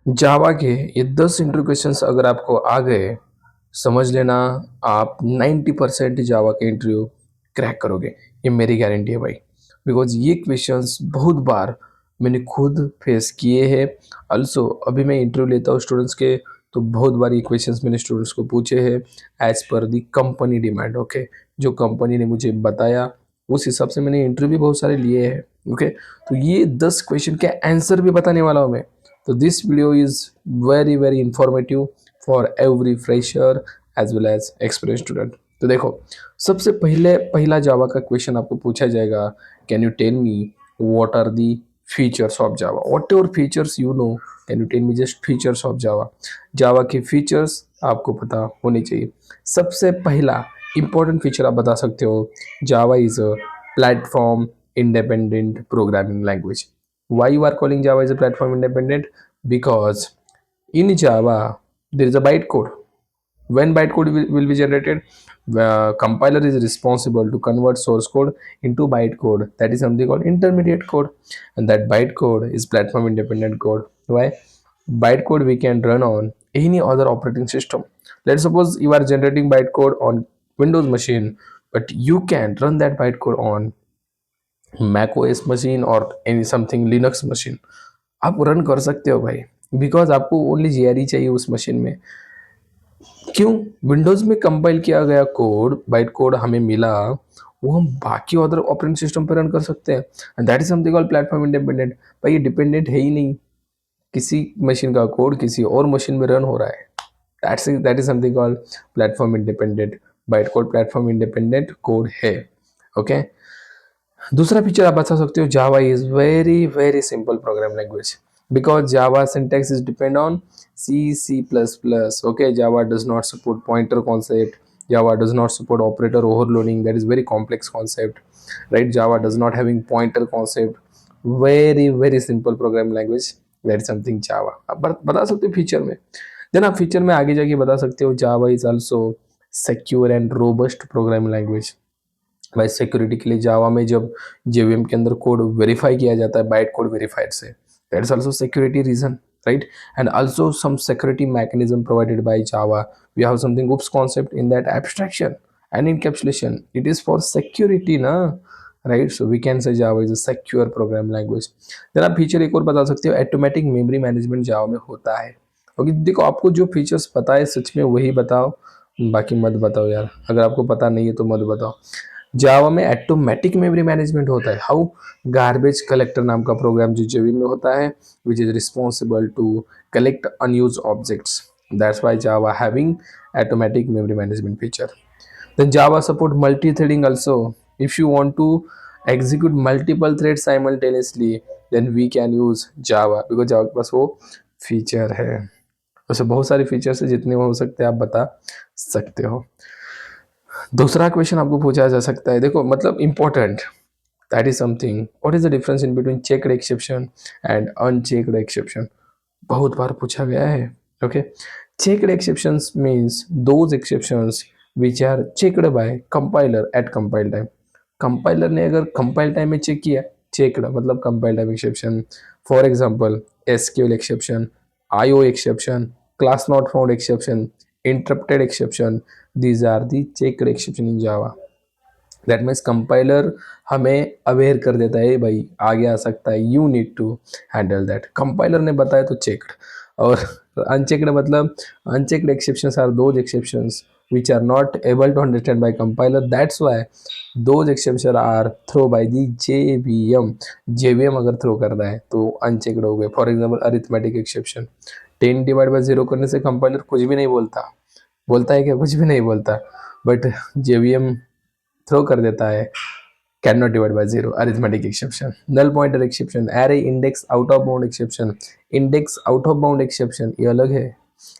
जावा के ये 10 interview questions अगर आपको आ गए, समझ लेना आप 90% जावा के इंटरव्यू क्रैक करोगे। ये मेरी गारंटी है भाई। बिकॉज़ ये क्वेश्चंस बहुत बार मैंने खुद फेस किए हैं। ऑल्सो अभी मैं इंटरव्यू लेता हूँ स्टूडेंट्स के, तो बहुत बार ये क्वेश्चंस मैंने स्टूडेंट्स को पूछे हैं as per the company demand. Okay, जो कंपनी ने मुझे बताया उस हिसाब से मैंने इंटरव्यू भी बहुत सारे लिए हैं। ओके, तो ये 10 क्वेश्चन के आंसर भी बताने वाला हूँ मैं। तो this video is very informative for every fresher as well as experienced student। तो देखो, सबसे पहले पहला जावा का क्वेश्चन आपको पूछा जाएगा, can you tell me what are the features of Java, whatever features you know, can you tell me just features of Java. Java के फीचर्स आपको पता होने चाहिए। सबसे पहला इंपॉर्टेंट फीचर आप बता सकते हो, जावा is a platform independent programming language. Why you are calling Java as a platform independent? Because in Java there is a bytecode. When bytecode will be generated, compiler is responsible to convert source code into bytecode. That is something called intermediate code, and that bytecode is platform independent code. Why? Bytecode we can run on any other operating system. Let's suppose you are generating bytecode on Windows machine, but you can run that bytecode on Mac OS machine और any something Linux machine. आप run कर सकते हो भाई, because आपको only GRE चाहिए उस machine में। क्यों? विंडोज में कंपाइल किया गया कोड, बाइट कोड हमें मिला, वो हम बाकी अदर ऑपरेटिंग सिस्टम पर रन कर सकते हैं। And that is something called platform independent. भाई ये डिपेंडेंट है ही नहीं, किसी मशीन का कोड किसी और मशीन में रन हो रहा है। That is something called platform independent. Byte code platform independent code है। ओके, दूसरा फीचर आप बता सकते हो, Java is very simple programme language because java syntax is depend on c++. Okay, java does not support pointer concept, java does not support operator overloading, that is very complex concept, right? Java does not having pointer concept, very simple program language, that is something java आप बता सकते हो feature में। Then आप feature में आगे जाके बता सकते हो, java is also secure and robust programming language। भाई सिक्योरिटी के लिए जावा में जब जेवीएम के अंदर कोड वेरीफाई किया जाता है बाइट कोड वेरीफाइड से, that's also security reason, right? And also some security mechanism provided by Java. We have something OOPs concept in that abstraction and encapsulation, it is for security ना, right? So we can say Java is a secure program language. देन आप feature एक और बता सकते हो, automatic memory management जावा में होता है। क्योंकि देखो, आपको जो फीचर्स पता है सच में वही बताओ, बाकी मत बताओ यार, अगर आपको पता नहीं है तो मत बताओ। जावा में ऑटोमेटिक मेमोरी मैनेजमेंट होता है। हाउ? गार्बेज कलेक्टर नाम का प्रोग्राम जो जेवी में होता है, which is responsible to collect unused objects, that's why Java having automatic memory management feature. Then Java support multi threading also. If you want to execute multiple threads simultaneously, then we can use java, because जावा के पास वो feature है। वैसे बहुत सारे features है, जितने हो सकते हैं आप बता सकते हो। दूसरा क्वेश्चन आपको पूछा जा सकता है, देखो मतलब important, that is something, what is the difference in between checked exception and unchecked exception. बहुत बार पूछा गया है। Okay, checked exceptions means those exceptions which are checked by compiler at compile time. Compiler ने अगर कंपाइल टाइम में check किया, checked मतलब compile time exception. For example SQL exception, IO exception, class not found exception, interrupted exception, these are the checked exception in java। that means compiler हमें aware कर देता है, भाई आगे आ सकता है, you need to handle that. Compiler ने बताया तो चेक्ड। और अनचेक्ड मतलब, unchecked exceptions are those exceptions which are not able to understand by compiler, that's why those exceptions are throw by the JVM। JVM अगर throw कर रहा है तो अनचेक्ड हो गए। फॉर एग्जाम्पल अरिथमेटिक एक्सेप्शन, 10/0 करने से कंपाइलर कुछ भी नहीं बोलता, बोलता है क्या? कुछ भी नहीं बोलता, बट जेवीएम थ्रो कर देता है, can not divide by 0, arithmetic exception. Null pointer exception, array index out of bound exception, index out of bound exception ये अलग है।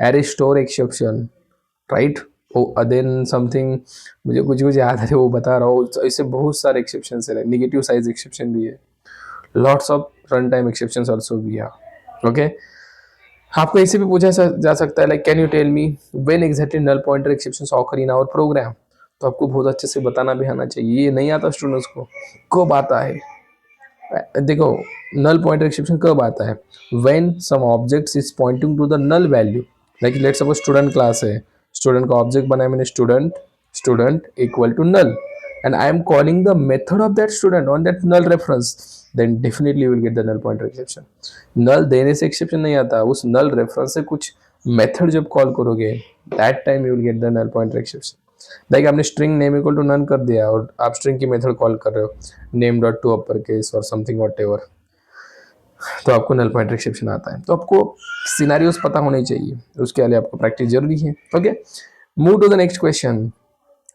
Array store exception, right? Oh then something, मुझे कुछ याद है वो बता रहा हूँ। ऐसे बहुत सारे एक्सेप्शन है, निगेटिव साइज एक्सेप्शन भी है, lots of run time exception also भी है। ओके, आपको ऐसे भी पूछा जा सकता है, like can you tell me when exactly null pointer exceptions occur in our program. तो आपको बहुत अच्छे से बताना भी आना चाहिए, ये नहीं आता स्टूडेंट्स को, कब आता है। देखो नल पॉइंटर एक्सेप्शन कब आता है, when some objects is pointing to the null value, like let's suppose student class है, स्टूडेंट का ऑब्जेक्ट बनाया मैंने student, student equal to null, and I am calling the method of that student on that null reference, then definitely you will get the null pointer exception. null देने से exception नहीं आता, उस null reference से कुछ method जब call करोगे that time you will get the null pointer exception. Like आपने string name equal to null कर दिया और आप स्ट्रिंग की मेथड कॉल कर रहे हो name dot to upper case और समथिंग वॉट एवर, तो आपको नल पॉइंटर एक्सेप्शन आता है। तो आपको सिनेरियोस पता होने चाहिए, उसके लिए आपको प्रैक्टिस जरूरी है। Okay, move to the next question.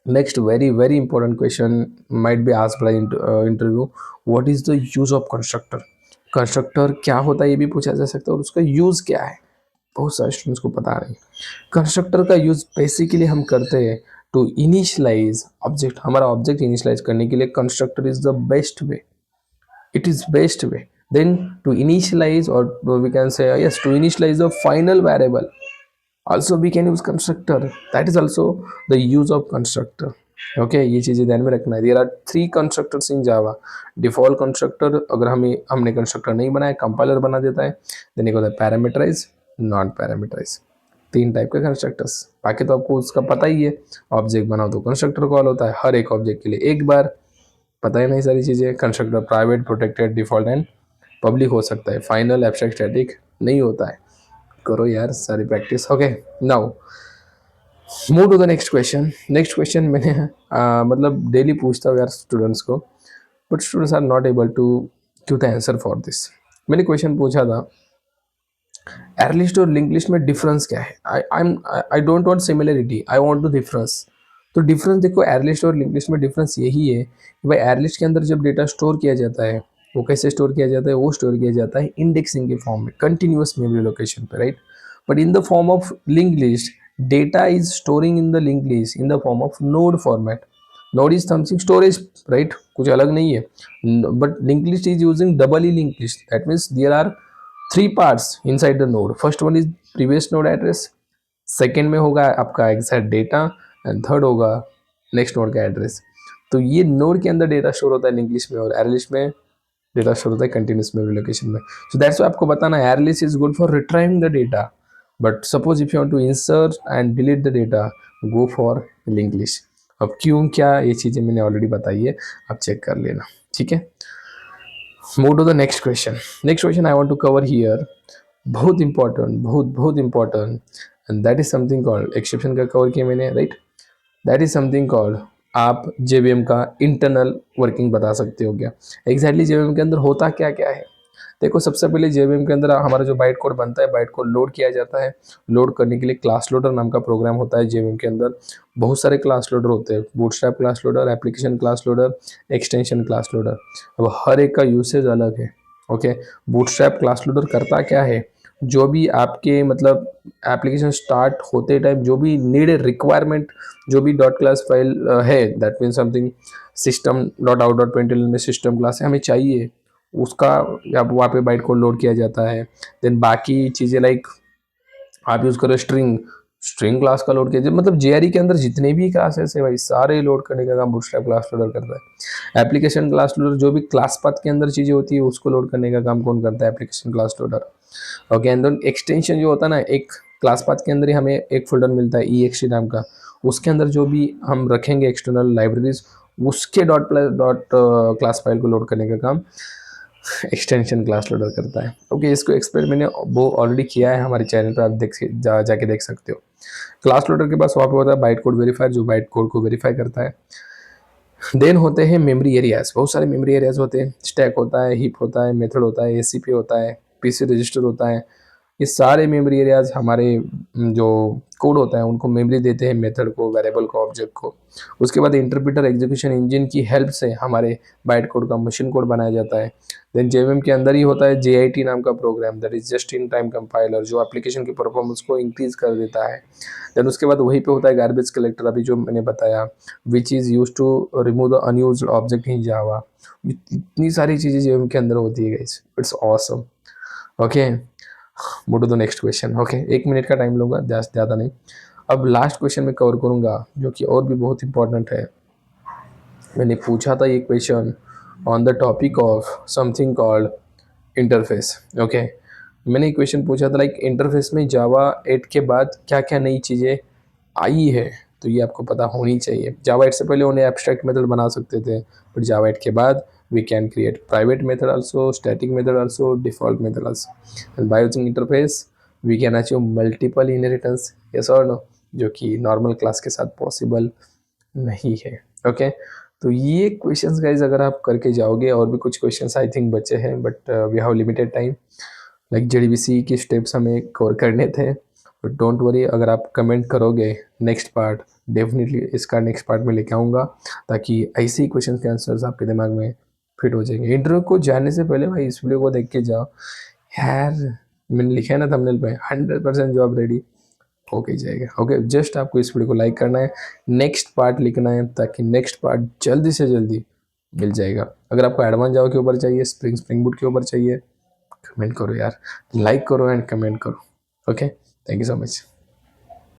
Next very very important question might be asked by interview, what is the use of constructor. Constructor क्या होता है ये भी पूछा जा सकता है और उसका यूज क्या है, बहुत सारे स्टूडेंट्स को पता नहीं। कंस्ट्रक्टर का यूज बेसिकली हम करते हैं टू इनिशियलाइज ऑब्जेक्ट, हमारा ऑब्जेक्ट इनिशियलाइज करने के लिए constructor is the best way, it is best way then to initialize, or we can say yes, to initialize the final variable also we can use constructor, that is also the use of constructor। Okay ये चीज़ें ध्यान में रखना है। There are 3 constructors in Java. Default constructor, अगर हमने constructor नहीं बनाया कंपाइलर बना देता है, देन एक होता है पैरामीटराइज, नॉन पैरामीटराइज, 3 टाइप के कंस्ट्रक्टर्स। बाकी तो आपको उसका पता ही है, ऑब्जेक्ट बनाओ तो कंस्ट्रक्टर कॉल होता है हर एक ऑब्जेक्ट के लिए एक बार, पता है नहीं सारी चीज़ें। Constructor private, protected, default and public हो सकता है, फाइनल, एब्स्ट्रैक्ट, स्टैटिक नहीं होता है। करो यार सारी practice. Okay now move to the next question. Next question मैंने मतलब डेली पूछता हूँ यार स्टूडेंट्स को, but students are not able to give the answer for this. मैंने क्वेश्चन पूछा था एयर लिस्ट और लिंक लिस्ट में डिफरेंस क्या है। I don't want similarity, I want the difference. तो डिफरेंस देखो, एयर लिस्ट और लिंक लिस्ट में डिफरेंस यही है कि भाई एयर लिस्ट के अंदर जब डेटा स्टोर किया जाता है वो कैसे स्टोर किया जाता है, वो स्टोर किया जाता है इंडेक्सिंग के फॉर्म में, कंटिन्यूअस मेमोरी लोकेशन पे, right. But in the form of link list, data is storing in the link list in the form of node format. Node is something storage, right, कुछ अलग नहीं है। But link list is using double E link list, that means there are 3 parts inside the node. First one is previous node address, second में होगा आपका exact data, and third होगा next node का address. तो ये node के अंदर data store होता है लिंक लिस्ट में, और एयर लिस्ट में डेटा स्टोर होता है कंटिन्यूस मेमोरी लोकेशन में। सो दैट्स व्हाई आपको बताना array list is good for retrieving the data, but suppose if you want to insert and delete the data, go for link list. अब क्यों क्या ये चीज़ें मैंने ऑलरेडी बताई है, आप चेक कर लेना, ठीक है। Move to the next question. Next question I want to cover here, बहुत important, बहुत important, and that is something called exception का cover किया मैंने, right? That is something called, आप JVM का internal working बता सकते हो क्या? Exactly JVM के अंदर होता क्या क्या है? देखो सबसे पहले JVM के अंदर हमारा जो बाइट कोड बनता है, बाइट कोड लोड किया जाता है। लोड करने के लिए क्लास लोडर नाम का प्रोग्राम होता है JVM के अंदर। बहुत सारे क्लास लोडर होते हैं, bootstrap class loader, application class loader, extension class loader. अब हर एक का यूसेज अलग है। ओके, बूटस्ट्रैप क्लास लोडर करता क्या है, जो भी आपके मतलब एप्लीकेशन स्टार्ट होते टाइम जो भी नीड रिक्वायरमेंट, जो भी डॉट क्लास फाइल है, that mean something system dot out dot println में सिस्टम क्लास है हमें चाहिए, उसका अब वहाँ पे बाइट कोड लोड किया जाता है। देन बाकी चीज़ें लाइक आप यूज़ करो स्ट्रिंग, स्ट्रिंग क्लास का लोड किया जाए, मतलब जेआरई के अंदर जितने भी क्लासेस है भाई सारे लोड करने का काम बूटस्ट्रैप क्लास लोडर करता है। एप्लीकेशन क्लास लोडर जो भी क्लास पाथ के अंदर चीज़ें होती है उसको लोड करने का काम कौन करता है, application class loader. Okay, and then extension जो होता है ना, एक क्लास पाथ के अंदर ही हमें एक फोल्डर मिलता है EXT नाम का, उसके अंदर जो भी हम रखेंगे एक्सटर्नल लाइब्रेरीज, उसके डॉट क्लास फाइल को लोड करने का काम एक्सटेंशन क्लास लोडर करता है। ओके, इसको एक्सप्लेन मैंने वो ऑलरेडी किया है हमारे चैनल पर, आप जाके देख सकते हो। क्लास लोडर के पास वहाँ पे होता है बाइट कोड वेरीफायर, जो बाइट कोड को वेरीफाई करता है। देन होते हैं मेमोरी एरियाज, बहुत सारे मेमोरी एरियाज होते हैं। स्टैक होता है, हीप होता है, मेथड होता है, ACP होता है, PC रजिस्टर होता है। ये सारे मेमोरी एरियाज हमारे जो कोड होता है उनको मेमोरी देते हैं, मेथड को, वेरिएबल को, ऑब्जेक्ट को। उसके बाद इंटरप्रेटर एग्जीक्यूशन इंजन की हेल्प से हमारे बाइट कोड का मशीन कोड बनाया जाता है। देन JVM के अंदर ही होता है JIT नाम का प्रोग्राम, that is just in time compiler, जो एप्लीकेशन की परफॉर्मेंस को इंक्रीज कर देता है। देन उसके बाद वहीं पे होता है गार्बेज कलेक्टर, अभी जो मैंने बताया, which is use to remove the unused object in Java. इतनी सारी चीज़ें JVM के अंदर होती है guys, it's awesome. Okay, move to the next question. Okay, 1 minute का टाइम लूँगा, ज़्यादा नहीं। अब लास्ट क्वेश्चन में कवर करूँगा जो कि और भी बहुत इंपॉर्टेंट है। मैंने पूछा था ये question on the topic of something called interface. Okay, मैंने एक क्वेश्चन पूछा था लाइक इंटरफेस में जावा 8 के बाद क्या क्या नई चीज़ें आई है, तो ये आपको पता होनी चाहिए। जावा 8 से पहले उन्हें एब्स्ट्रैक्ट मेथड बना सकते थे, बट जावा 8 के बाद we can create private method also, static method also, default method also, and by using interface we can achieve multiple inheritance, yes or no, जो कि नॉर्मल क्लास के साथ पॉसिबल नहीं है। ओके, तो ये क्वेश्चंस गाइज अगर आप करके जाओगे, और भी कुछ क्वेश्चंस आई थिंक बचे हैं, but we have limited time. Like JDBC के स्टेप्स हमें कवर करने थे, बट डोंट वरी, अगर आप कमेंट करोगे नेक्स्ट पार्ट, डेफिनेटली इसका नेक्स्ट पार्ट में लेके आऊँगा, ताकि ऐसे ही क्वेश्चन के आंसर्स आपके दिमाग में फिट हो जाएंगे। इंटरव्यू को जाने से पहले भाई इस वीडियो को देख के जाओ यार, मैंने लिखा है ना थंबनेल पे 100% जॉब रेडी होके जाएगा। ओके, जस्ट आपको इस वीडियो को लाइक करना है, नेक्स्ट पार्ट लिखना है, ताकि नेक्स्ट पार्ट जल्दी से जल्दी मिल जाएगा। अगर आपको एडवांस जावा के ऊपर चाहिए, स्प्रिंग बूट के ऊपर चाहिए, कमेंट करो यार, लाइक करो एंड कमेंट करो। Okay, thank you so much.